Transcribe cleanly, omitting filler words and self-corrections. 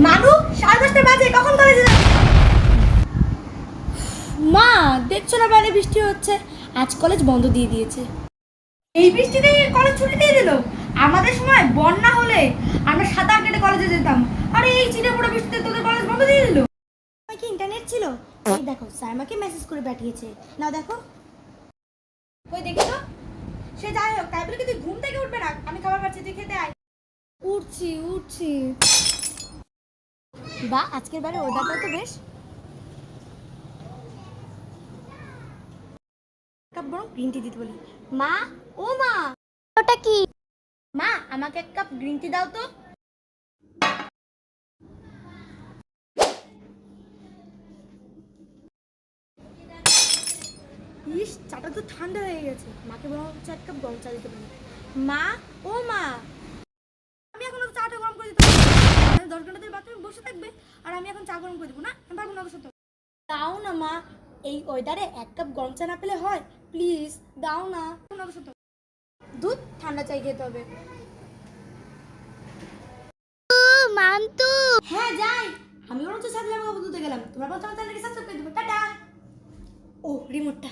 মানু 10:30 বাজে, কখন কলেজে যাবে? মা দেখছো না বাইরে বৃষ্টি হচ্ছে, আজ কলেজ বন্ধ দিয়ে দিয়েছে। এই বৃষ্টিতে কলেজ ছুটি দিয়ে দিল? আমাদের সময় বন্যা হলে আমরা সাঁতার কেটে কলেজে যেতাম, আর এই চিড়ে পড়ে বৃষ্টিতে তোদের কলেজ বন্ধ দিয়ে দিল। কি ইন্টারনেট ছিল? এই দেখো স্যার আমাকে মেসেজ করে পাঠিয়েছে, নাও দেখো। ওই দেখি তো। সে যাই হোক, তাই বলে কি তুই ঘুম থেকে উঠবে না? আমি খাবার পাচ্ছি, তুই খেতে আয়। উঠছি। বা আজকের বারে ওয়েদারটা তো বেশ। কাপ বরং গ্রিন টি দিতে বলি। মা, ও মা, ওটা কি? মা আমাকে এক কাপ গ্রিন টি দাও তো। ইস, চাটা তো ঠান্ডা হয়ে গেছে, মাকে বরং এক কাপ গরম চা দিতে বলি। মা, ও মা, আমি এখন চাটা গরম করে দিতে পারবো না। 10 ঘন্টা ধরে বাথরুমে বসে থাকবে আর আমি এখন চা গরম করে দেবো? না, আমি পারবো না অবশ্য। দাও না মা, এই ওয়েদারে এক কাপ গরম চা না পেলে হয়? প্লিজ দাও না। দুধ ঠান্ডা চাই খেতে হবে। মান্তু, হ্যাঁ যাই। আমি বরং তো সাথে দুধে গেলাম, তোমরা বলতো আমার চ্যানেলকে সাবস্ক্রাইব করে দেবো। টাটা। ও রিমোটটা